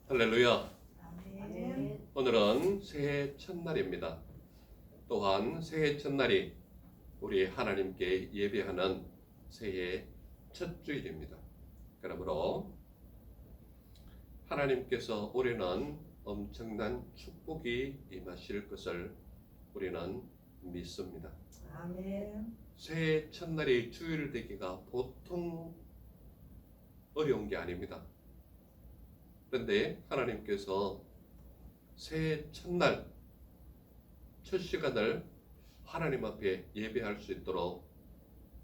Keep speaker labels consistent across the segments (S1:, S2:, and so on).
S1: 할렐루야.
S2: 아멘.
S1: 오늘은 새해 첫날입니다. 또한 새해 첫날이 우리 하나님께 예배하는 새해 첫 주일입니다. 그러므로 하나님께서 올해는 엄청난 축복이 임하실 것을 우리는 믿습니다.
S2: 아멘.
S1: 새해 첫날이 주일 되기가 보통 어려운 게 아닙니다. 그런데 하나님께서 새해 첫날 첫 시간을 하나님 앞에 예배할 수 있도록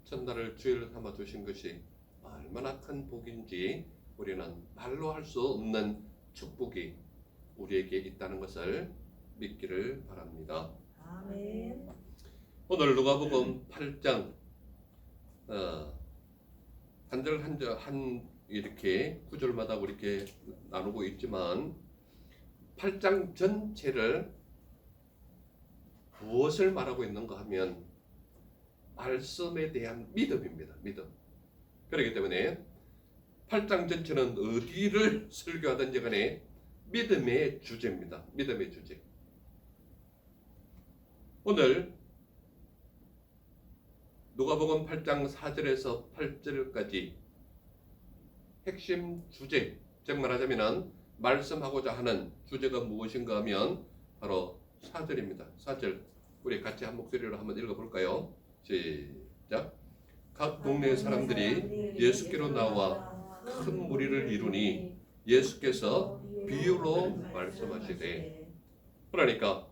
S1: 첫날을 주일 삼아 주신 것이 얼마나 큰 복인지 우리는 말로 할 수 없는 축복이 우리에게 있다는 것을 믿기를 바랍니다.
S2: 아멘.
S1: 오늘 누가복음 8장 한 절 한 이렇게 구절마다 이렇게 나누고 있지만 8장 전체를 무엇을 말하고 있는가 하면 말씀에 대한 믿음입니다. 믿음. 그렇기 때문에 8장 전체는 어디를 설교하든지 간에 믿음의 주제입니다. 믿음의 주제. 오늘 누가복음 8장 4절에서 8절까지 핵심 주제, 즉 말하자면 말씀하고자 하는 주제가 무엇인가 하면 바로 4절입니다. 4절 우리 같이 한 목소리로 한번 읽어볼까요? 시작. 각 동네 사람들이 예수께로 나와 큰 무리를 이루니 예수께서 비유로 말씀하시되. 그러니까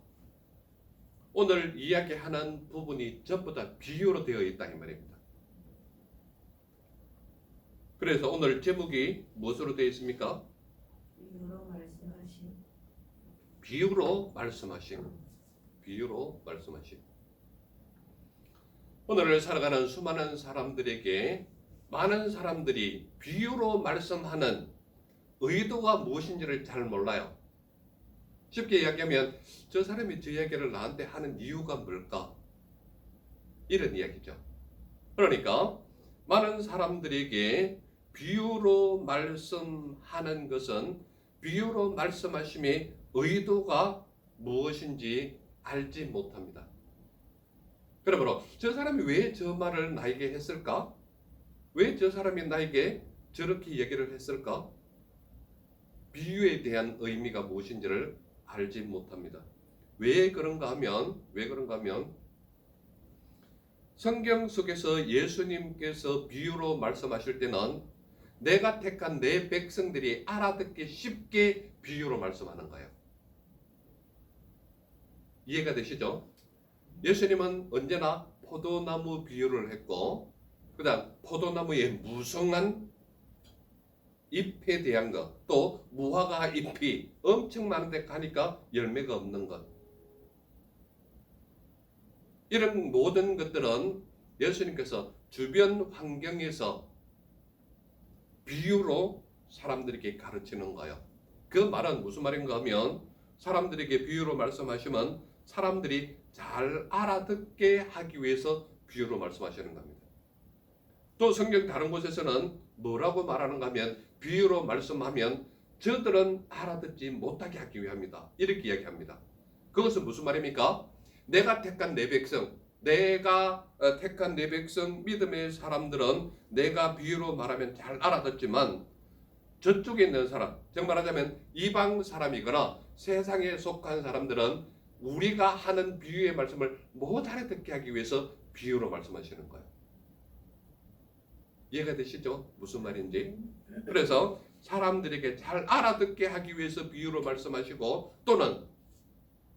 S1: 오늘 이야기하는 부분이 전부 다 비유로 되어 있다 이 말입니다. 그래서 오늘 제목이 무엇으로 되어 있습니까?
S2: 비유로 말씀하신.
S1: 비유로 말씀하심. 비유로 말씀하심. 오늘을 살아가는 수많은 사람들에게 많은 사람들이 비유로 말씀하는 의도가 무엇인지를 잘 몰라요. 쉽게 이야기하면 저 사람이 저 이야기를 나한테 하는 이유가 뭘까? 이런 이야기죠. 그러니까 많은 사람들에게 비유로 말씀하는 것은 비유로 말씀하심의 의도가 무엇인지 알지 못합니다. 그러므로 저 사람이 왜 저 말을 나에게 했을까? 왜 저 사람이 나에게 저렇게 얘기를 했을까? 비유에 대한 의미가 무엇인지를 알지 못합니다. 왜 그런가 하면 성경 속에서 예수님께서 비유로 말씀하실 때는 내가 택한 내 백성들이 알아듣기 쉽게 비유로 말씀하는 거예요. 이해가 되시죠? 예수님은 언제나 포도나무 비유를 했고 그 다음 포도나무의 무성한 잎에 대한 것, 또 무화과 잎이 엄청 많은데 가니까 열매가 없는 것, 이런 모든 것들은 예수님께서 주변 환경에서 비유로 사람들에게 가르치는 거예요. 그 말은 무슨 말인가 하면 사람들에게 비유로 말씀하시면 사람들이 잘 알아듣게 하기 위해서 비유로 말씀하시는 겁니다. 또 성경 다른 곳에서는 뭐라고 말하는가 하면 비유로 말씀하면 저들은 알아듣지 못하게 하기 위함이다. 이렇게 이야기합니다. 그것은 무슨 말입니까? 내가 택한 내 백성, 믿음의 사람들은 내가 비유로 말하면 잘 알아듣지만 저쪽에 있는 사람, 즉 말하자면 이방 사람이거나 세상에 속한 사람들은 우리가 하는 비유의 말씀을 못 알아듣게 하기 위해서 비유로 말씀하시는 거예요. 이해가 되시죠? 무슨 말인지. 그래서 사람들에게 잘 알아듣게 하기 위해서 비유로 말씀하시고 또는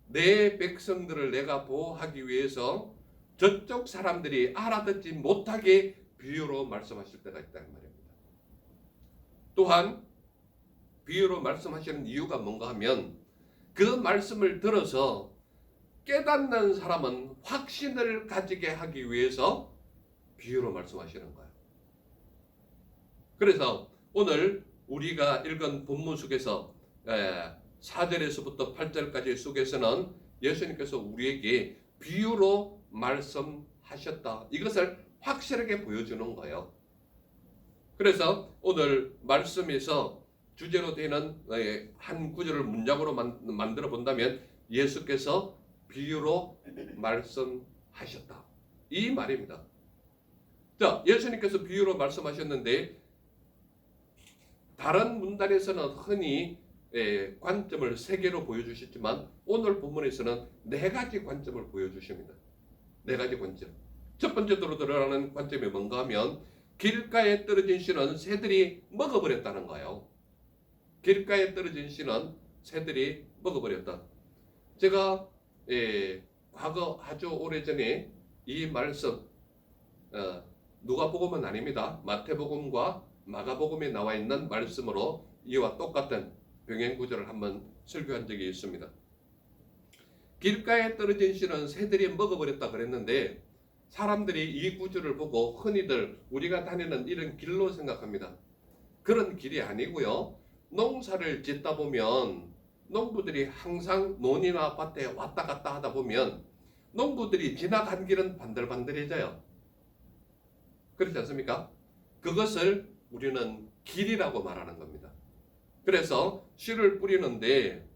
S1: 내 백성들을 내가 보호하기 위해서 저쪽 사람들이 알아듣지 못하게 비유로 말씀하실 때가 있다는 말입니다. 또한 비유로 말씀하시는 이유가 뭔가 하면 그 말씀을 들어서 깨닫는 사람은 확신을 가지게 하기 위해서 비유로 말씀하시는 거예요. 그래서 오늘 우리가 읽은 본문 속에서 4절에서부터 8절까지 속에서는 예수님께서 우리에게 비유로 말씀하셨다. 이것을 확실하게 보여주는 거예요. 그래서 오늘 말씀에서 주제로 되는 한 구절을 문장으로 만들어 본다면 예수께서 비유로 말씀하셨다. 이 말입니다. 자, 예수님께서 비유로 말씀하셨는데 다른 문단에서는 흔히 관점을 세 개로 보여주셨지만 오늘 본문에서는 네 가지 관점을 보여주십니다. 네 가지 관점. 첫 번째로 들어가는 관점이 뭔가 하면 길가에 떨어진 씨는 새들이 먹어버렸다는 거예요. 길가에 떨어진 씨는 새들이 먹어버렸다. 제가 과거 아주 오래전에 이 말씀 누가복음은 아닙니다. 마태복음과 마가복음에 나와 있는 말씀으로 이와 똑같은 병행 구절을 한번 설교한 적이 있습니다. 길가에 떨어진 씨는 새들이 먹어버렸다 그랬는데 사람들이 이 구절을 보고 흔히들 우리가 다니는 이런 길로 생각합니다. 그런 길이 아니고요. 농사를 짓다 보면 농부들이 항상 논이나 밭에 왔다 갔다 하다 보면 농부들이 지나간 길은 반들반들해져요. 그렇지 않습니까? 그것을 우리는 길이라고 말하는 겁니다. 그래서 씨를 뿌리는데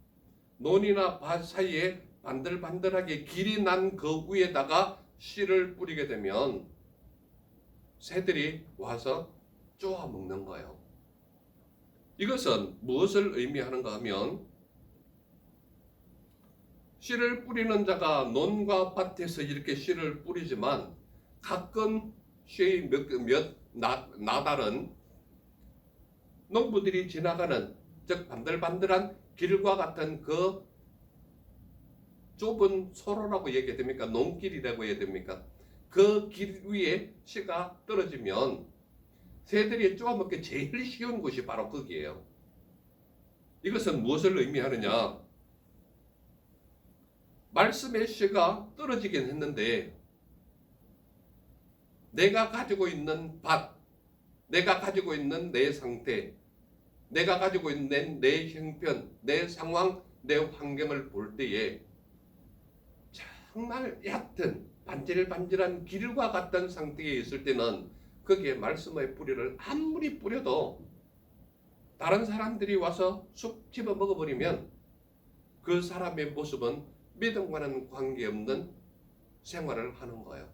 S1: 논이나 밭 사이에 반들반들하게 길이 난 그 위에다가 씨를 뿌리게 되면 새들이 와서 쪼아 먹는 거예요. 이것은 무엇을 의미하는가 하면 씨를 뿌리는 자가 논과 밭에서 이렇게 씨를 뿌리지만 가끔 씨의 몇 나달은 농부들이 지나가는 즉 반들반들한 길과 같은 그 좁은 소로라고 얘기해야 됩니까? 논길이라고 해야 됩니까? 그 길 위에 씨가 떨어지면 새들이 쪼아먹기 제일 쉬운 곳이 바로 거기에요. 이것은 무엇을 의미하느냐? 말씀의 씨가 떨어지긴 했는데 내가 가지고 있는 밭, 내가 가지고 있는 내 상태, 내가 가지고 있는 내 형편, 내 상황, 내 환경을 볼 때에 정말 얕은 반질반질한 길과 같은 상태에 있을 때는 거기에 말씀의 뿌리를 아무리 뿌려도 다른 사람들이 와서 쑥 집어 먹어버리면 그 사람의 모습은 믿음과는 관계없는 생활을 하는 거예요.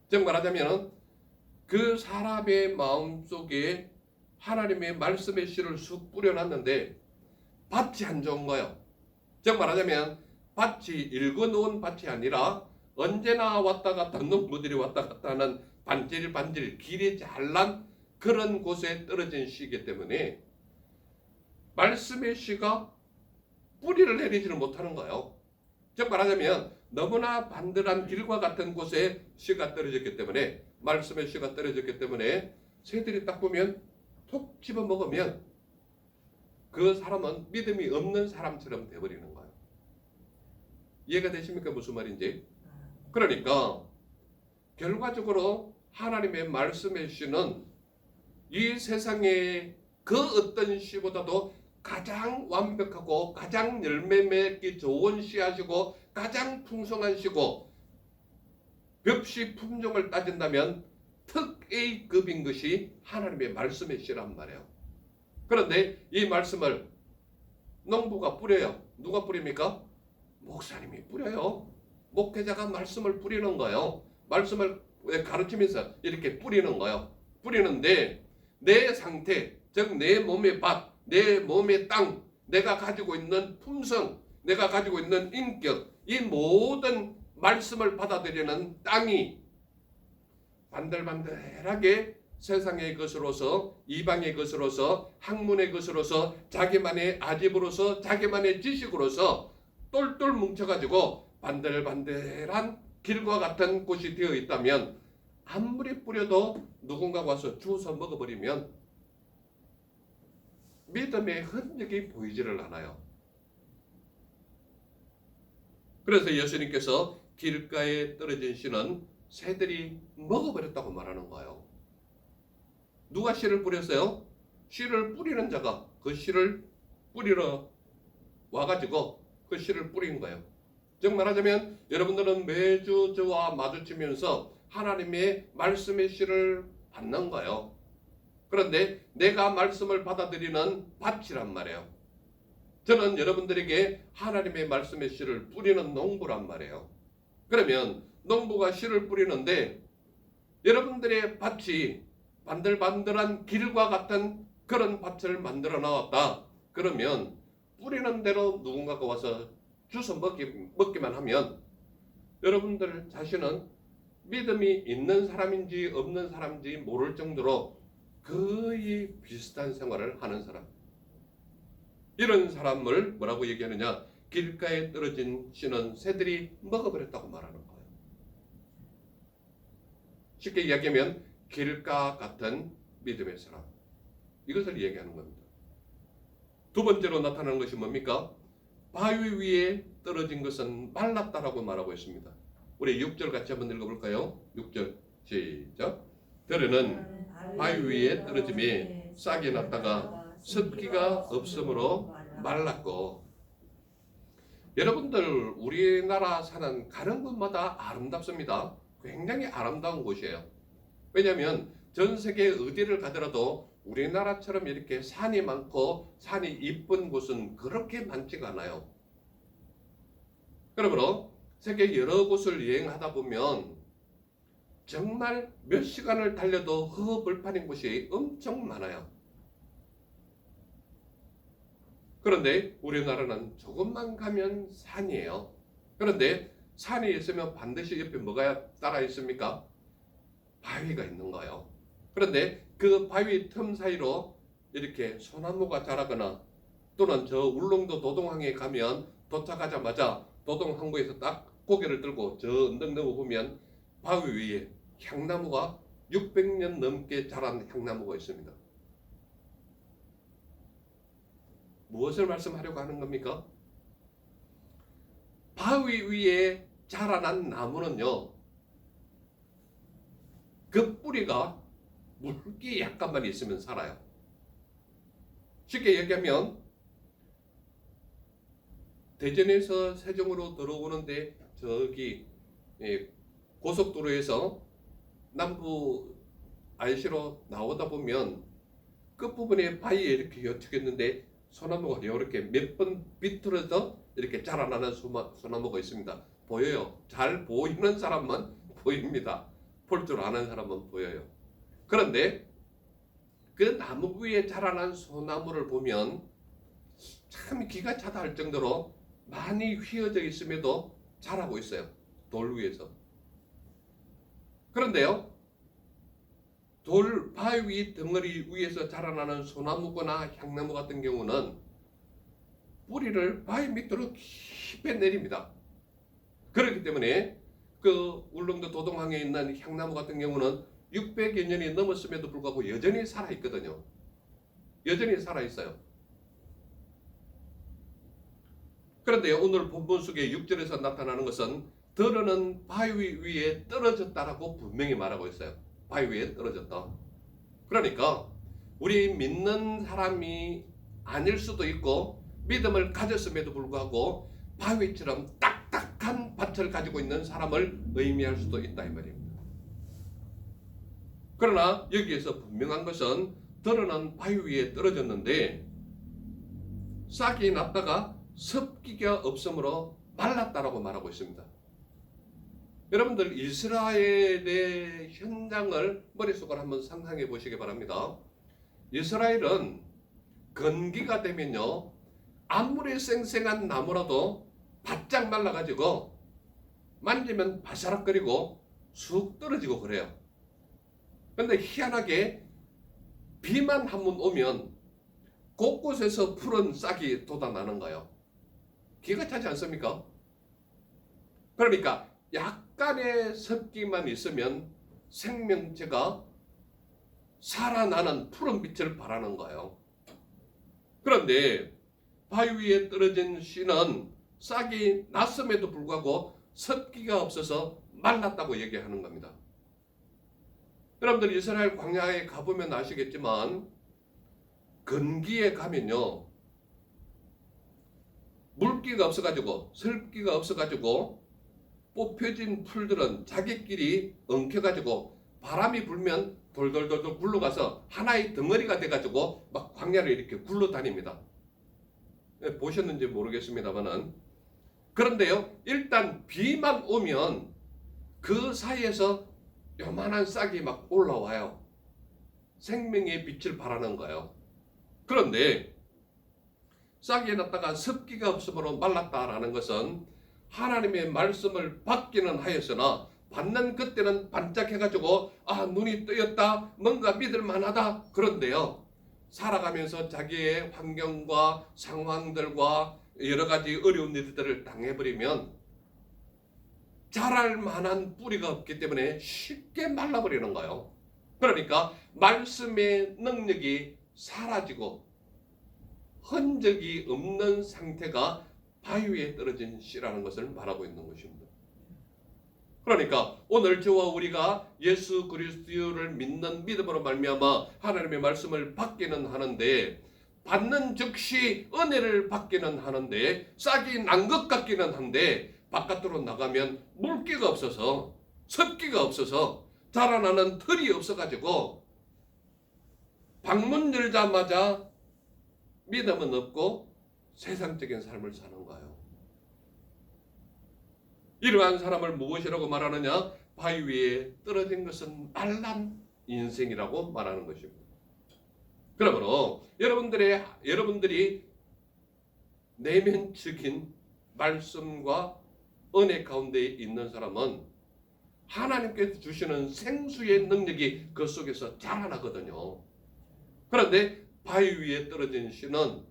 S1: 즉 말하자면 그 사람의 마음속에 하나님의 말씀의 씨를 쑥 뿌려놨는데 밭이 안 좋은 거예요. 즉 말하자면 밭이 읽어놓은 밭이 아니라 언제나 왔다 갔다 농부들이 왔다 갔다 하는 반질반질 길이 잘난 그런 곳에 떨어진 씨이기 때문에 말씀의 씨가 뿌리를 내리지는 못하는 거예요. 즉 말하자면 너무나 반들한 길과 같은 곳에 씨가 떨어졌기 때문에 말씀의 씨가 떨어졌기 때문에 새들이 딱 보면 톡 집어 먹으면 그 사람은 믿음이 없는 사람처럼 돼버리는 거예요. 이해가 되십니까? 무슨 말인지? 그러니까 결과적으로 하나님의 말씀의 씨는 이 세상의 그 어떤 씨보다도 가장 완벽하고 가장 열매 맺기 좋은 씨앗이고 가장 풍성한 씨고 벽씨 품종을 따진다면 특 A급인 것이 하나님의 말씀의 씨란 말이에요. 그런데 이 말씀을 농부가 뿌려요. 누가 뿌립니까? 목사님이 뿌려요. 목회자가 말씀을 뿌리는 거예요. 말씀을 가르치면서 이렇게 뿌리는 거예요. 뿌리는데 내 상태, 즉 내 몸의 밭, 내 몸의 땅, 내가 가지고 있는 품성, 내가 가지고 있는 인격, 이 모든 말씀을 받아들이는 땅이 반들반들하게 세상의 것으로서 이방의 것으로서 학문의 것으로서 자기만의 아집으로서 자기만의 지식으로서 똘똘 뭉쳐가지고 반들반들한 길과 같은 곳이 되어 있다면 아무리 뿌려도 누군가가 와서 주워서 먹어버리면 믿음의 흔적이 보이지를 않아요. 그래서 예수님께서 길가에 떨어진 씨는 새들이 먹어버렸다고 말하는 거예요. 누가 씨를 뿌렸어요? 씨를 뿌리는 자가 그 씨를 뿌리러 와가지고 그 씨를 뿌린 거예요. 즉 말하자면 여러분들은 매주 저와 마주치면서 하나님의 말씀의 씨를 받는 거예요. 그런데 내가 말씀을 받아들이는 밭이란 말이에요. 저는 여러분들에게 하나님의 말씀의 씨를 뿌리는 농부란 말이에요. 그러면 농부가 씨를 뿌리는데 여러분들의 밭이 반들반들한 길과 같은 그런 밭을 만들어 나왔다. 그러면 뿌리는 대로 누군가가 와서 주워 먹기만 하면 여러분들 자신은 믿음이 있는 사람인지 없는 사람인지 모를 정도로 거의 비슷한 생활을 하는 사람. 이런 사람을 뭐라고 얘기하느냐? 길가에 떨어진 씨는 새들이 먹어버렸다고 말하는 거예요. 쉽게 이야기하면 길가 같은 믿음의 사람. 이것을 얘기하는 겁니다. 두 번째로 나타나는 것이 뭡니까? 바위 위에 떨어진 것은 말랐다라고 말하고 있습니다. 우리 6절 같이 한번 읽어볼까요? 6절 시작. 들에는 바위 위에 떨어짐에 싹이 났다가 습기가 없으므로 말랐고. 여러분들 우리나라 사는 가는 곳마다 아름답습니다. 굉장히 아름다운 곳이에요. 왜냐하면 전 세계 어디를 가더라도 우리나라처럼 이렇게 산이 많고 산이 이쁜 곳은 그렇게 많지가 않아요. 그러므로 세계 여러 곳을 여행하다 보면 정말 몇 시간을 달려도 허허벌판인 곳이 엄청 많아요. 그런데 우리나라는 조금만 가면 산이에요. 그런데 산이 있으면 반드시 옆에 뭐가 따라 있습니까? 바위가 있는 거예요. 그런데 그 바위 틈 사이로 이렇게 소나무가 자라거나 또는 저 울릉도 도동항에 가면 도착하자마자 도동항구에서 딱 고개를 들고 저 언덕 넘어 보면 바위 위에 향나무가 600년 넘게 자란 향나무가 있습니다. 무엇을 말씀하려고 하는 겁니까? 바위 위에 자라난 나무는요, 그 뿌리가 물기 약간만 있으면 살아요. 쉽게 얘기하면 대전에서 세종으로 들어오는데 저기 고속도로에서 남부 안시로 나오다 보면 끝부분에 바위에 이렇게 여축했는데 소나무가 이렇게 몇 번 비틀어서 이렇게 자라나는 소나무가 있습니다. 보여요. 잘 보이는 사람만 보입니다. 볼 줄 아는 사람은 보여요. 그런데 그 나무 위에 자라난 소나무를 보면 참 기가 차다 할 정도로 많이 휘어져 있음에도 자라고 있어요. 돌 위에서. 그런데요, 돌 바위 덩어리 위에서 자라나는 소나무거나 향나무 같은 경우는 뿌리를 바위 밑으로 깊이 내립니다. 그렇기 때문에 그 울릉도 도동항에 있는 향나무 같은 경우는 600여 년이 넘었음에도 불구하고 여전히 살아있거든요. 여전히 살아있어요. 그런데 오늘 본문 속에 6절에서 나타나는 것은 들어는 바위 위에 떨어졌다라고 분명히 말하고 있어요. 바위 위에 떨어졌다. 그러니까 우리 믿는 사람이 아닐 수도 있고 믿음을 가졌음에도 불구하고 바위처럼 딱딱한 밭을 가지고 있는 사람을 의미할 수도 있다 이 말입니다. 그러나 여기에서 분명한 것은 들어는 바위 위에 떨어졌는데 싹이 났다가 습기가 없으므로 말랐다라고 말하고 있습니다. 여러분들 이스라엘의 현장을 머릿속으로 한번 상상해 보시기 바랍니다. 이스라엘은 건기가 되면요, 아무리 쌩쌩한 나무라도 바짝 말라가지고 만지면 바사락거리고 쑥 떨어지고 그래요. 그런데 희한하게 비만 한 번 오면 곳곳에서 푸른 싹이 돋아나는 거예요. 기가 차지 않습니까? 그러니까 약간의 습기만 있으면 생명체가 살아나는 푸른 빛을 발하는 거예요. 그런데 바위 위에 떨어진 씨는 싹이 났음에도 불구하고 습기가 없어서 말랐다고 얘기하는 겁니다. 여러분들 이스라엘 광야에 가보면 아시겠지만 건기에 가면요, 물기가 없어가지고 습기가 없어가지고 뽑혀진 풀들은 자기끼리 엉켜가지고 바람이 불면 돌돌돌돌 굴러가서 하나의 덩어리가 돼가지고 막 광야를 이렇게 굴러다닙니다. 보셨는지 모르겠습니다만은, 그런데요, 일단 비만 오면 그 사이에서 요만한 싹이 막 올라와요. 생명의 빛을 발하는 거예요. 그런데 싹이 났다가 습기가 없으므로 말랐다라는 것은 하나님의 말씀을 받기는 하였으나 받는 그때는 반짝해가지고 눈이 뜨였다, 뭔가 믿을 만하다. 그런데요, 살아가면서 자기의 환경과 상황들과 여러 가지 어려운 일들을 당해버리면 자랄 만한 뿌리가 없기 때문에 쉽게 말라버리는 거예요. 그러니까 말씀의 능력이 사라지고 흔적이 없는 상태가 바위 위에 떨어진 씨라는 것을 말하고 있는 것입니다. 그러니까 오늘 저와 우리가 예수 그리스도를 믿는 믿음으로 말미암아 하나님의 말씀을 받기는 하는데, 받는 즉시 은혜를 받기는 하는데, 싹이 난 것 같기는 한데 바깥으로 나가면 물기가 없어서, 습기가 없어서, 자라나는 털이 없어가지고 방문 열자마자 믿음은 없고 세상적인 삶을 사는 거예요. 이러한 사람을 무엇이라고 말하느냐? 바위 위에 떨어진 것은 말란 인생이라고 말하는 것입니다. 그러므로 여러분들이 내면적인 말씀과 은혜 가운데 있는 사람은 하나님께서 주시는 생수의 능력이 그 속에서 자라나거든요. 그런데 바위 위에 떨어진 씨는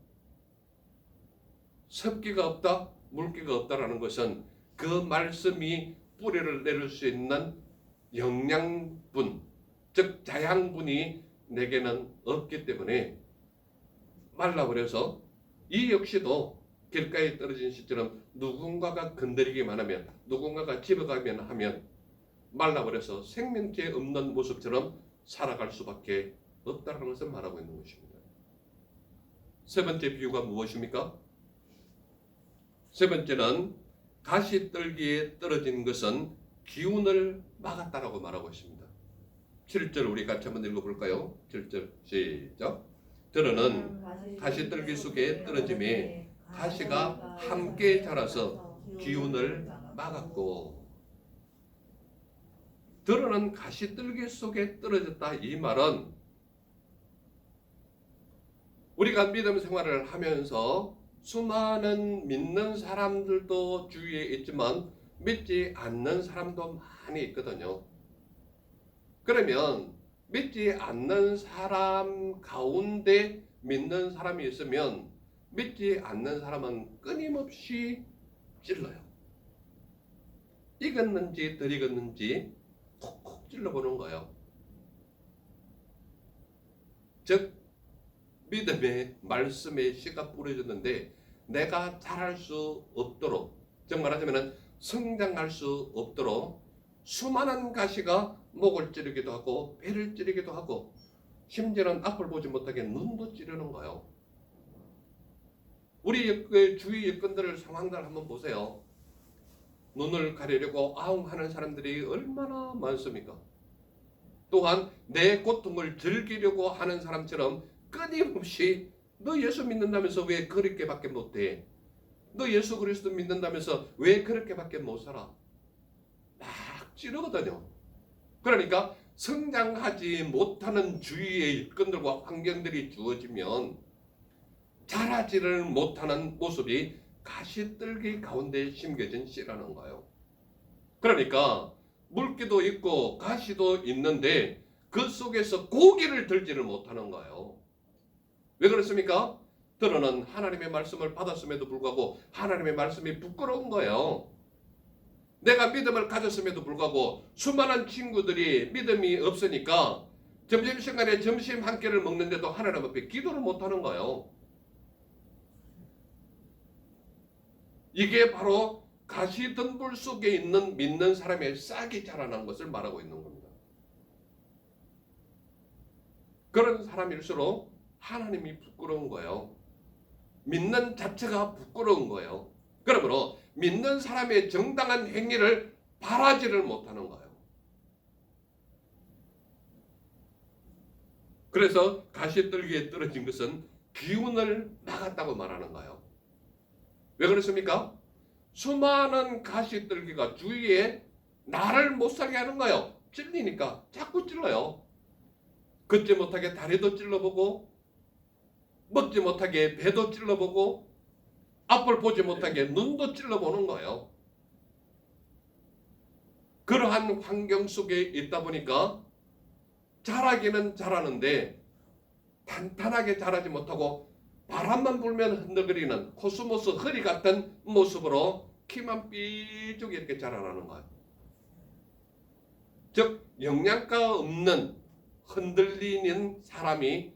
S1: 습기가 없다, 물기가 없다라는 것은 그 말씀이 뿌리를 내릴 수 있는 영양분, 즉 자양분이 내게는 없기 때문에 말라버려서, 이 역시도 길가에 떨어진 씨처럼 누군가가 건드리기만 하면, 누군가가 집어가면 하면 말라버려서 생명체 없는 모습처럼 살아갈 수밖에 없다는 것을 말하고 있는 것입니다. 세 번째 비유가 무엇입니까? 세 번째는 가시떨기에 떨어진 것은 기운을 막았다라고 말하고 있습니다. 7절 우리 같이 한번 읽어볼까요? 7절 시작. 들어는 가시떨기 속에 떨어짐에 가시가 함께 자라서 기운을 막았고, 들어는 가시떨기 속에 떨어졌다, 이 말은 우리가 믿음 생활을 하면서 수많은 믿는 사람들도 주위에 있지만 믿지 않는 사람도 많이 있거든요. 그러면 믿지 않는 사람 가운데 믿는 사람이 있으면 믿지 않는 사람은 끊임없이 찔러요. 익었는지 덜 익었는지 콕콕 찔러보는 거예요. 즉 믿음의 말씀의 씨가 뿌려졌는데 내가 자랄 수 없도록, 즉 말하자면 성장할 수 없도록 수많은 가시가 목을 찌르기도 하고 배를 찌르기도 하고 심지어는 앞을 보지 못하게 눈도 찌르는 거예요. 우리 주위 여건들 상황들 한번 보세요. 눈을 가리려고 아웅하는 사람들이 얼마나 많습니까? 또한 내 고통을 즐기려고 하는 사람처럼 끊임없이 너 예수 믿는다면서 왜 그렇게밖에 못해? 너 예수 그리스도 믿는다면서 왜 그렇게밖에 못 살아? 막 찌르거든요. 그러니까 성장하지 못하는 주위의 일꾼들과 환경들이 주어지면 자라지를 못하는 모습이 가시떨기 가운데 심겨진 씨라는 거예요. 그러니까 물기도 있고 가시도 있는데 그 속에서 고기를 들지를 못하는 거예요. 왜 그렇습니까? 들어는 하나님의 말씀을 받았음에도 불구하고 하나님의 말씀이 부끄러운 거예요. 내가 믿음을 가졌음에도 불구하고 수많은 친구들이 믿음이 없으니까 점심시간에 점심 한 끼를 먹는데도 하나님 앞에 기도를 못하는 거예요. 이게 바로 가시덤불 속에 있는 믿는 사람의 싹이 자라난 것을 말하고 있는 겁니다. 그런 사람일수록 하나님이 부끄러운 거예요. 믿는 자체가 부끄러운 거예요. 그러므로 믿는 사람의 정당한 행위를 바라지를 못하는 거예요. 그래서 가시떨기에 떨어진 것은 기운을 막았다고 말하는 거예요. 왜 그렇습니까? 수많은 가시떨기가 주위에 나를 못 살게 하는 거예요. 찔리니까 자꾸 찔러요. 걷지 못하게 다리도 찔러보고, 먹지 못하게 배도 찔러보고, 앞을 보지 못하게 눈도 찔러보는 거예요. 그러한 환경 속에 있다 보니까 자라기는 자라는데 탄탄하게 자라지 못하고 바람만 불면 흔들거리는 코스모스 허리 같은 모습으로 키만 삐죽 이렇게 자라나는 거예요. 즉 영양가 없는 흔들리는 사람이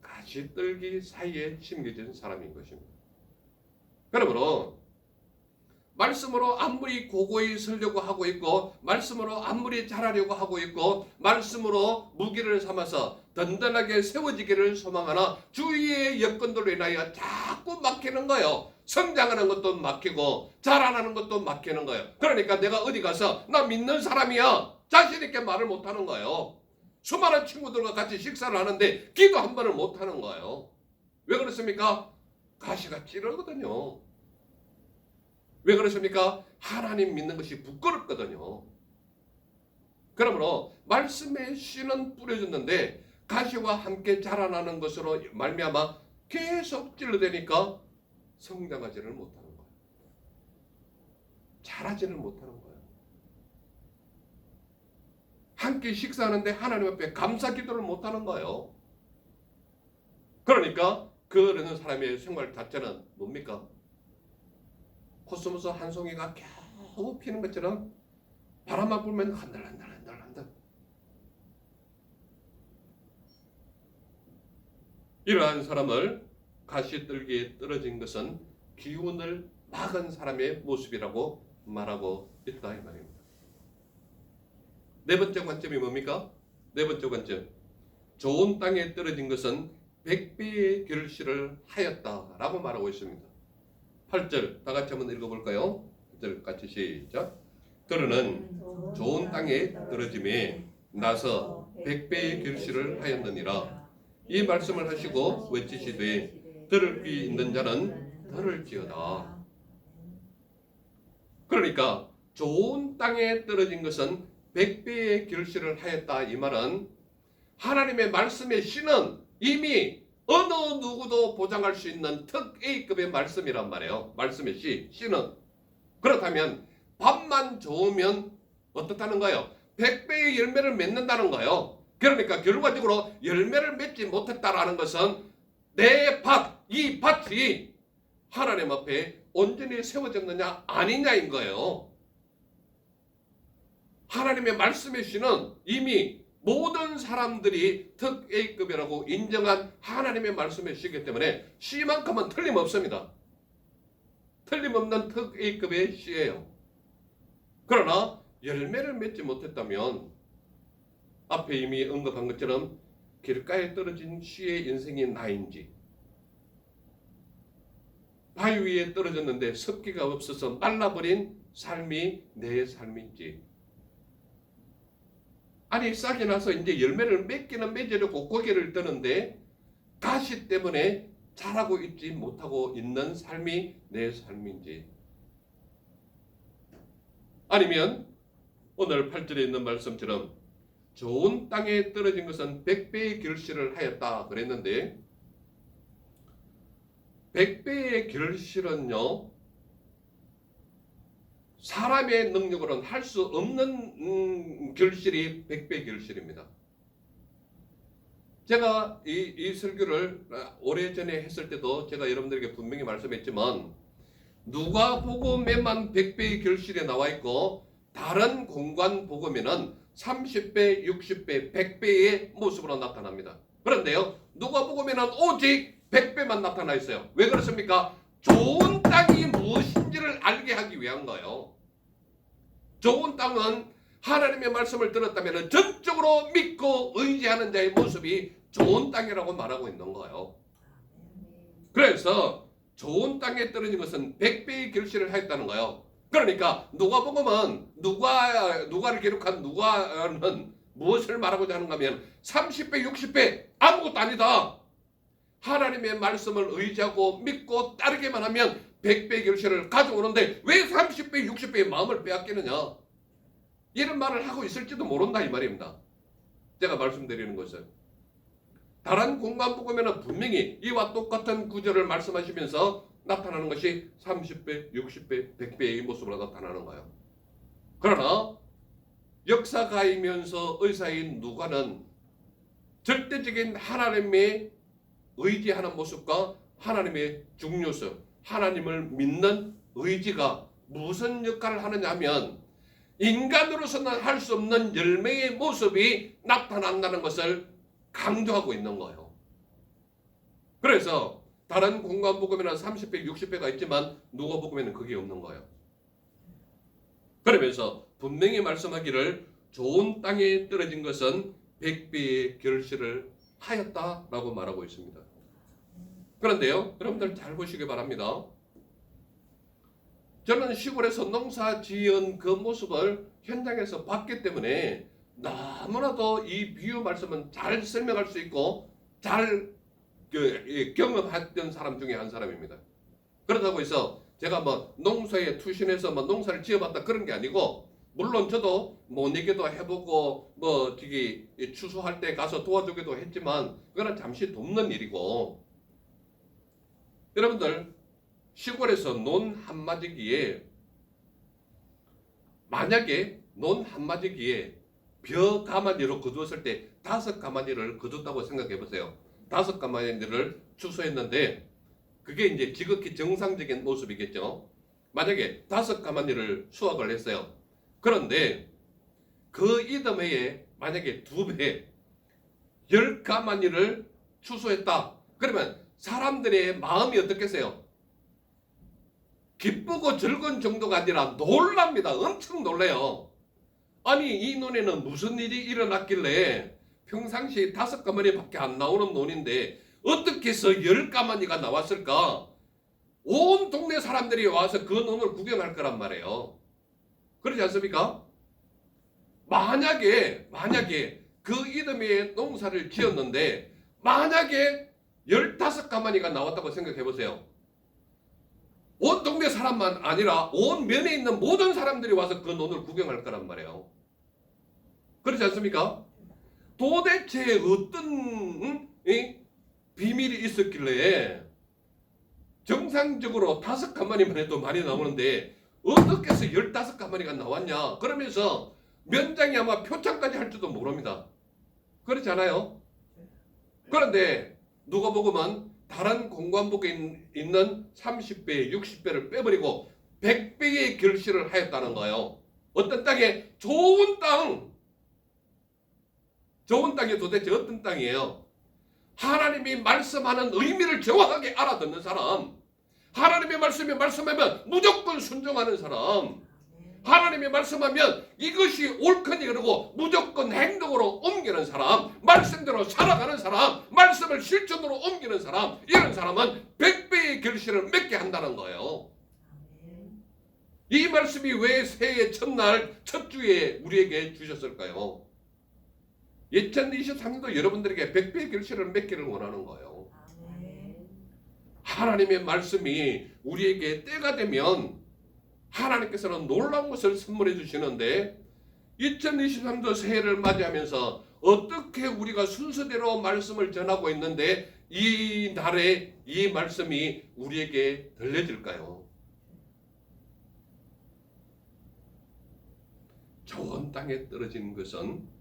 S1: 가시떨기 사이에 심겨진 사람인 것입니다. 그러므로 말씀으로 아무리 고고히 서려고 하고 있고, 말씀으로 아무리 잘하려고 하고 있고, 말씀으로 무기를 삼아서 든든하게 세워지기를 소망하나 주위의 여건들로 인하여 자꾸 막히는 거예요. 성장하는 것도 막히고 자라나는 것도 막히는 거예요. 그러니까 내가 어디 가서 나 믿는 사람이야 자신 있게 말을 못하는 거예요. 수많은 친구들과 같이 식사를 하는데 기도 한 번을 못하는 거예요. 왜 그렇습니까? 가시가 찌르거든요. 왜 그렇습니까? 하나님 믿는 것이 부끄럽거든요. 그러므로 말씀의 씨는 뿌려졌는데 가시와 함께 자라나는 것으로 말미암아 계속 찔러대니까 성장하지를 못하는 거예요. 자라지를 못하는 거예요. 함께 식사하는데 하나님 앞에 감사 기도를 못하는 거예요. 그러니까 그러는 사람의 생활 자체는 뭡니까? 코스모스 한 송이가 겨우 피는 것처럼 바람만 불면 한들한들. 이러한 사람을 가시떨기에 떨어진 것은 기운을 막은 사람의 모습이라고 말하고 있다 이 말입니다. 네 번째 관점이 뭡니까? 네 번째 관점. 좋은 땅에 떨어진 것은 100배의 결실을 하였다라고 말하고 있습니다. 8절 다 같이 한번 읽어볼까요? 8절 같이 시작. 그러는 좋은 땅에 떨어짐에 나서 100배의 결실을 하였느니라. 이 말씀을 하시고 외치시되 들을 귀 있는 자는 들을지어다. 그러니까 좋은 땅에 떨어진 것은 100배의 결실을 하였다. 이 말은 하나님의 말씀의 씨는 이미 어느 누구도 보장할 수 있는 특 A급의 말씀이란 말이에요. 말씀의 씨는. 그렇다면 밥만 좋으면 어떻다는 거예요? 100배의 열매를 맺는다는 거예요. 그러니까 결과적으로 열매를 맺지 못했다라는 것은 내 밭, 이 밭이 하나님 앞에 온전히 세워졌느냐 아니냐인 거예요. 하나님의 말씀의 씨는 이미 모든 사람들이 특 A급이라고 인정한 하나님의 말씀의 씨이기 때문에 씨만큼은 틀림없습니다. 틀림없는 특 A급의 씨예요. 그러나 열매를 맺지 못했다면 앞에 이미 언급한 것처럼 길가에 떨어진 씨의 인생이 나인지, 바위 위에 떨어졌는데 습기가 없어서 말라버린 삶이 내 삶인지, 아니 싹이 나서 이제 열매를 맺기는 맺으려고 고개를 드는데 가시 때문에 자라고 있지 못하고 있는 삶이 내 삶인지, 아니면 오늘 8절에 있는 말씀처럼 좋은 땅에 떨어진 것은 100배의 결실을 하였다 그랬는데 100배의 결실은요 사람의 능력으로는 할 수 없는 결실이 100배 결실입니다. 제가 이 설교를 오래전에 했을 때도 제가 여러분들에게 분명히 말씀했지만 누가복음에만 100배의 결실이 나와 있고 다른 공관 복음에는 30배, 60배, 100배의 모습으로 나타납니다. 그런데요 누가복음에는 오직 100배만 나타나 있어요. 왜 그렇습니까? 좋은 땅이 무엇인지를 알게 하기 위한 거예요. 좋은 땅은 하나님의 말씀을 들었다면 전적으로 믿고 의지하는 자의 모습이 좋은 땅이라고 말하고 있는 거예요. 그래서 좋은 땅에 떨어진 것은 100배의 결실을 하였다는 거예요. 그러니까 누가복음은 누가를 기록한 누가는 무엇을 말하고자 하는가 하면 30배, 60배 아무것도 아니다. 하나님의 말씀을 의지하고 믿고 따르기만 하면 100배의 결실을 가져오는데 왜 30배, 60배의 마음을 빼앗기느냐? 이런 말을 하고 있을지도 모른다 이 말입니다. 제가 말씀드리는 것은 다른 공간복음에는 분명히 이와 똑같은 구절을 말씀하시면서 나타나는 것이 30배, 60배, 100배의 모습으로 나타나는 거예요. 그러나 역사가이면서 의사인 누가는 절대적인 하나님의 의지하는 모습과 하나님의 중요성, 하나님을 믿는 의지가 무슨 역할을 하느냐 하면 인간으로서는 할 수 없는 열매의 모습이 나타난다는 것을 강조하고 있는 거예요. 그래서 다른 공간복음에는 30배, 60배가 있지만 누가복음에는 그게 없는 거예요. 그러면서 분명히 말씀하기를 좋은 땅에 떨어진 것은 100배의 결실을 하였다라고 말하고 있습니다. 그런데요, 여러분들 잘 보시기 바랍니다. 저는 시골에서 농사 지은 그 모습을 현장에서 봤기 때문에 너무나도 이 비유 말씀은 잘 설명할 수 있고 잘 경험했던 사람 중에 한 사람입니다. 그렇다고 해서 제가 뭐 농사에 투신해서 뭐 농사를 지어봤다 그런 게 아니고, 물론 저도 모내기도 해보고 뭐 저기 추수할 때 가서 도와주기도 했지만 그건 잠시 돕는 일이고, 여러분들 시골에서 논 한마디기에 만약에 논 한마디기에 벼 가마니로 거두었을 때 5가마니를 거뒀다고 생각해 보세요. 5가마니를 추수했는데 그게 이제 지극히 정상적인 모습이겠죠. 만약에 5가마니를 수확을 했어요. 그런데 그 이듬해에 만약에 2배 10가마니를 추수했다. 그러면 사람들의 마음이 어떻겠어요? 기쁘고 즐거운 정도가 아니라 놀랍니다. 엄청 놀래요. 아니 이 논에는 무슨 일이 일어났길래 평상시에 5가마니밖에 안 나오는 논인데 어떻게 해서 10가마니가 나왔을까? 온 동네 사람들이 와서 그 논을 구경할 거란 말이에요. 그렇지 않습니까? 만약에 그 이듬해에 농사를 지었는데 만약에 15가마니가 나왔다고 생각해 보세요. 온 동네 사람만 아니라 온 면에 있는 모든 사람들이 와서 그 논을 구경할 거란 말이에요. 그렇지 않습니까? 도대체 어떤 비밀이 있었길래 정상적으로 5가마니만 해도 많이 나오는데 어떻게 해서 15가마니가 나왔냐? 그러면서 면장이 아마 표창까지 할지도 모릅니다. 그렇지 않아요? 그런데 누가복음은 다른 공관복에 있는 30배, 60배를 빼버리고 100배의 결실을 하였다는 거예요. 어떤 땅에? 좋은 땅. 좋은 땅이 도대체 어떤 땅이에요? 하나님이 말씀하는 의미를 정확하게 알아듣는 사람, 하나님의 말씀이 말씀하면 무조건 순종하는 사람, 하나님이 말씀하면 이것이 옳거니 그러고 무조건 행동으로 옮기는 사람, 말씀대로 살아가는 사람, 말씀을 실천으로 옮기는 사람, 이런 사람은 100배의 결실을 맺게 한다는 거예요. 이 말씀이 왜 새해 첫날 첫 주에 우리에게 주셨을까요? 2023년도 여러분들에게 100배의 결실을 맺기를 원하는 거예요. 하나님의 말씀이 우리에게 때가 되면 하나님께서는 놀라운 것을 선물해 주시는데 2023도 새해를 맞이하면서 어떻게 우리가 순서대로 말씀을 전하고 있는데 이 날에 이 말씀이 우리에게 들려질까요? 좋은 땅에 떨어진 것은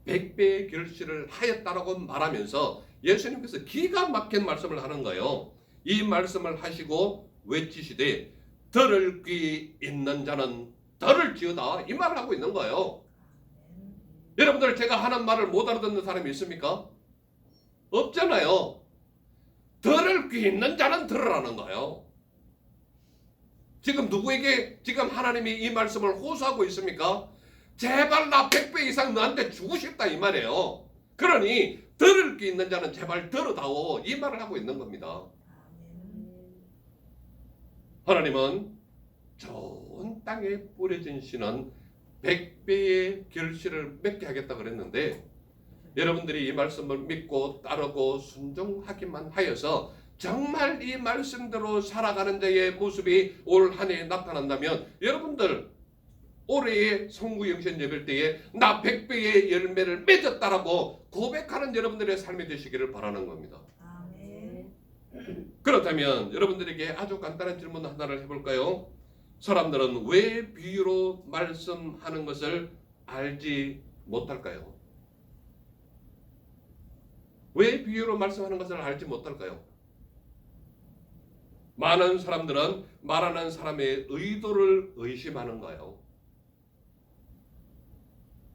S1: 100배의 결실을 하였다라고 말하면서 예수님께서 기가 막힌 말씀을 하는 거예요. 이 말씀을 하시고 외치시되 들을 귀 있는 자는 들을지어다, 이 말을 하고 있는 거예요. 여러분들 제가 하는 말을 못 알아듣는 사람이 있습니까? 없잖아요. 들을 귀 있는 자는 들으라는 거예요. 지금 누구에게 지금 하나님이 이 말씀을 호소하고 있습니까? 제발 나 100배 이상 너한테 주고 싶다 이 말이에요. 그러니 들을 귀 있는 자는 제발 들어다오, 이 말을 하고 있는 겁니다. 하나님은 좋은 땅에 뿌려진 씨는 100배의 결실을 맺게 하겠다 그랬는데 여러분들이 이 말씀을 믿고 따르고 순종하기만 하여서 정말 이 말씀대로 살아가는 자의 모습이 올 한 해에 나타난다면 여러분들 올해의 성구영신 예배 때에 나 100배의 열매를 맺었다라고 고백하는 여러분들의 삶이 되시기를 바라는 겁니다.
S2: 아멘.
S1: 그렇다면 여러분들에게 아주 간단한 질문 하나를 해볼까요? 사람들은 왜 비유로 말씀하는 것을 알지 못할까요? 왜 비유로 말씀하는 것을 알지 못할까요? 많은 사람들은 말하는 사람의 의도를 의심하는 거예요.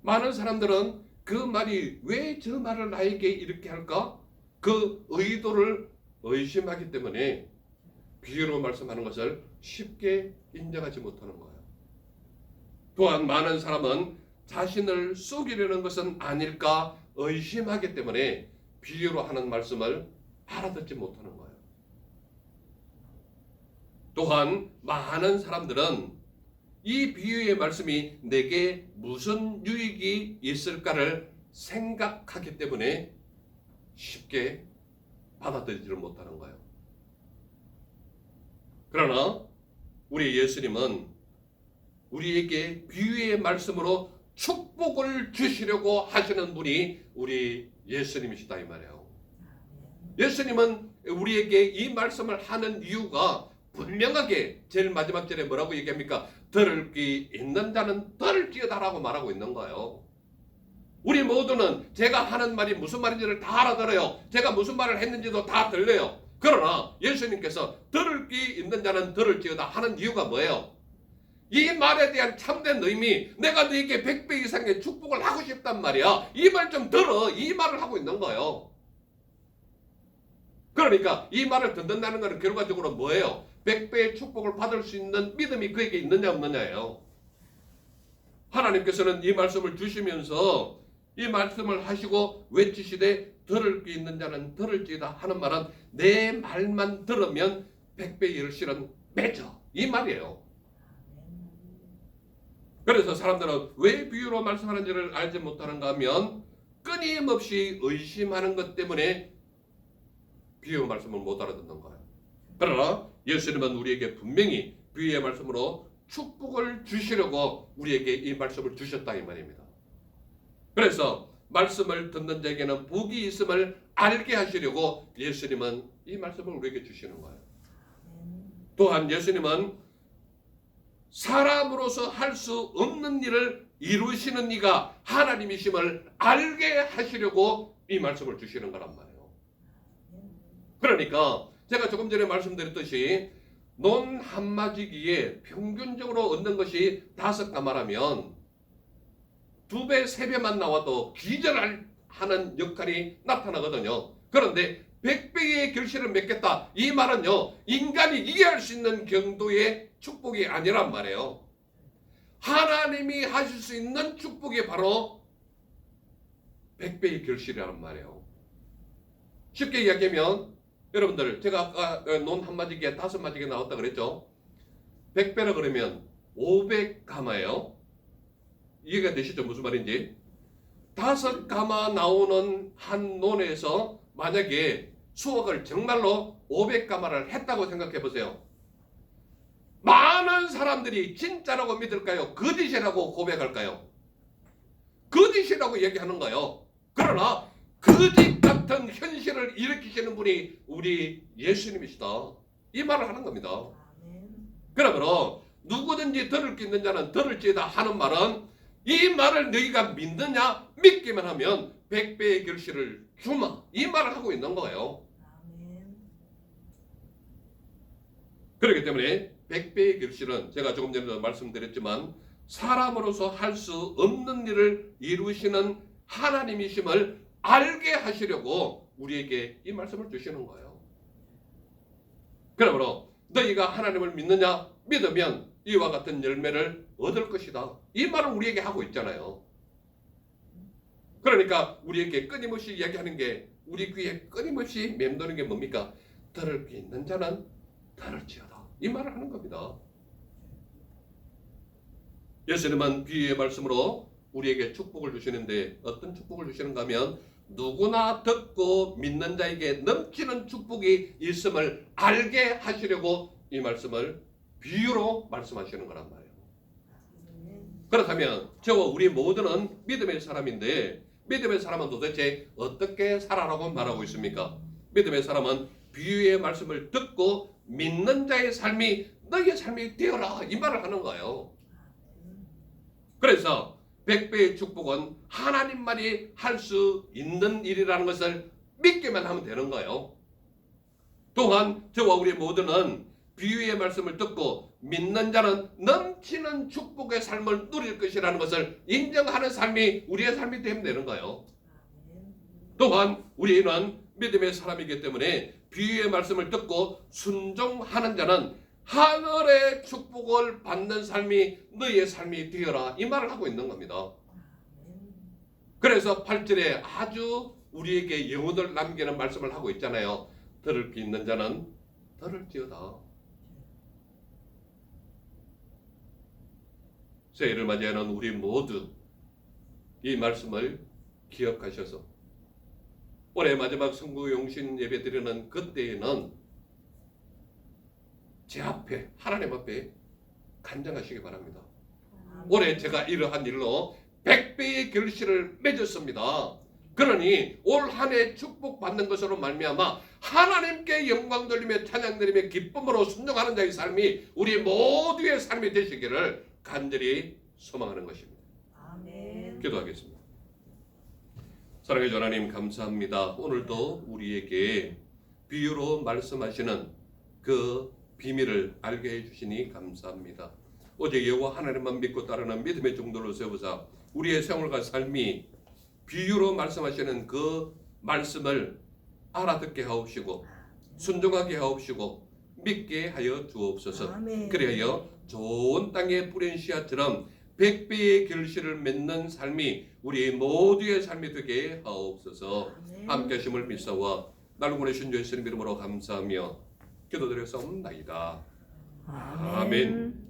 S1: 많은 사람들은 그 말이 왜 저 말을 나에게 이렇게 할까? 그 의도를 의심하기 때문에 비유로 말씀하는 것을 쉽게 인정하지 못하는 거예요. 또한 많은 사람은 자신을 속이려는 것은 아닐까 의심하기 때문에 비유로 하는 말씀을 알아듣지 못하는 거예요. 또한 많은 사람들은 이 비유의 말씀이 내게 무슨 유익이 있을까를 생각하기 때문에 쉽게 받아들이지를 못하는 거예요. 그러나 우리 예수님은 우리에게 비유의 말씀으로 축복을 주시려고 하시는 분이 우리 예수님이시다 이 말이에요. 예수님은 우리에게 이 말씀을 하는 이유가 분명하게 제일 마지막 절에 뭐라고 얘기합니까? 들을 귀 있는 자는 들을지어다라고 말하고 있는 거예요. 우리 모두는 제가 하는 말이 무슨 말인지를 다 알아들어요. 제가 무슨 말을 했는지도 다 들려요. 그러나 예수님께서 들을 귀 있는 자는 들을지어다 하는 이유가 뭐예요? 이 말에 대한 참된 의미, 내가 너에게 100배 이상의 축복을 하고 싶단 말이야. 이 말 좀 들어. 이 말을 하고 있는 거예요. 그러니까 이 말을 듣는다는 것은 결과적으로 뭐예요? 100배의 축복을 받을 수 있는 믿음이 그에게 있느냐 없느냐예요. 하나님께서는 이 말씀을 주시면서 이 말씀을 하시고 외치시되 들을 귀 있는 자는 들을지다 하는 말은 내 말만 들으면 100배의 열실은 맺어. 이 말이에요. 그래서 사람들은 왜 비유로 말씀하는지를 알지 못하는가 하면 끊임없이 의심하는 것 때문에 비유 말씀을 못 알아듣는 거예요. 그러나 예수님은 우리에게 분명히 비유의 말씀으로 축복을 주시려고 우리에게 이 말씀을 주셨다 이 말입니다. 그래서 말씀을 듣는 자에게는 복이 있음을 알게 하시려고 예수님은 이 말씀을 우리에게 주시는 거예요. 또한 예수님은 사람으로서 할 수 없는 일을 이루시는 이가 하나님이심을 알게 하시려고 이 말씀을 주시는 거란 말이에요. 그러니까 제가 조금 전에 말씀드렸듯이 논 한마디기에 평균적으로 얻는 것이 5가마라면 2배, 3배만 나와도 기절하는 역할이 나타나거든요. 그런데 100배의 결실을 맺겠다. 이 말은요, 인간이 이해할 수 있는 정도의 축복이 아니란 말이에요. 하나님이 하실 수 있는 축복이 바로 100배의 결실이라는 말이에요. 쉽게 이야기하면 여러분들 제가 아까 논 한마디기에 5마디가 나왔다 그랬죠. 100배라 그러면 500가마예요. 이해가 되시죠? 무슨 말인지. 5가마 나오는 한 논에서 만약에 수확을 정말로 500가마를 했다고 생각해 보세요. 많은 사람들이 진짜라고 믿을까요? 거짓이라고 고백할까요? 거짓이라고 얘기하는 거예요. 그러나 거짓 같은 현실을 일으키시는 분이 우리 예수님이시다. 이 말을 하는 겁니다. 그러므로 누구든지 들을 게 있는 자는 들을지다 하는 말은 이 말을 너희가 믿느냐 믿기만 하면 100배의 결실을 주마. 이 말을 하고 있는 거예요. 그렇기 때문에 100배의 결실은 제가 조금 전에도 말씀드렸지만 사람으로서 할 수 없는 일을 이루시는 하나님이심을 알게 하시려고 우리에게 이 말씀을 주시는 거예요. 그러므로 너희가 하나님을 믿느냐 믿으면 이와 같은 열매를 얻을 것이다. 이 말을 우리에게 하고 있잖아요. 그러니까 우리에게 끊임없이 이야기하는 게 우리 귀에 끊임없이 맴도는 게 뭡니까? 들을 귀 있는 자는 들을지어다. 이 말을 하는 겁니다. 예수님은 비유의 말씀으로 우리에게 축복을 주시는데 어떤 축복을 주시는가 하면 누구나 듣고 믿는 자에게 넘치는 축복이 있음을 알게 하시려고 이 말씀을 비유로 말씀하시는 거란 말이에요. 그렇다면 저와 우리 모두는 믿음의 사람인데 믿음의 사람은 도대체 어떻게 살아라고 말하고 있습니까? 믿음의 사람은 비유의 말씀을 듣고 믿는 자의 삶이 너희의 삶이 되어라 이 말을 하는 거예요. 그래서 100배의 축복은 하나님만이 할 수 있는 일이라는 것을 믿기만 하면 되는 거예요. 또한 저와 우리 모두는 비유의 말씀을 듣고 믿는 자는 넘치는 축복의 삶을 누릴 것이라는 것을 인정하는 삶이 우리의 삶이 되면 되는 거예요. 또한 우리는 믿음의 사람이기 때문에 비유의 말씀을 듣고 순종하는 자는 하늘의 축복을 받는 삶이 너희의 삶이 되어라 이 말을 하고 있는 겁니다. 그래서 8절에 아주 우리에게 영혼을 남기는 말씀을 하고 있잖아요. 들을 귀 있는 자는 들을지어다. 새해를 맞이하는 우리 모두 이 말씀을 기억하셔서 올해 마지막 성부용신 예배 드리는 그때에는 제 앞에 하나님 앞에 간증하시기 바랍니다. 올해 제가 이러한 일로 100배의 결실을 맺었습니다. 그러니 올 한 해 축복받는 것으로 말미암아 하나님께 영광 돌리며 찬양 드리며 기쁨으로 순종하는 자의 삶이 우리 모두의 삶이 되시기를 간절히 소망하는 것입니다.
S2: 아멘.
S1: 기도하겠습니다. 사랑의 주 하나님 감사합니다. 오늘도 우리에게 비유로 말씀하시는 그 비밀을 알게 해주시니 감사합니다. 오직 여호와 하나님만 믿고 따르는 믿음의 종도로 세우사 우리의 생활과 삶이 비유로 말씀하시는 그 말씀을 알아듣게 하옵시고 순종하게 하옵시고 믿게 하여 주옵소서.
S2: 아멘.
S1: 그리하여 좋은 땅에 뿌린 씨앗처럼 100배의 결실을 맺는 삶이 우리 모두의 삶이 되게 하옵소서.
S2: 아멘.
S1: 함께 하심을 믿사와 나를 보내신 주 예수님 이름으로 감사하며 기도드렸사옵나이다. 아멘.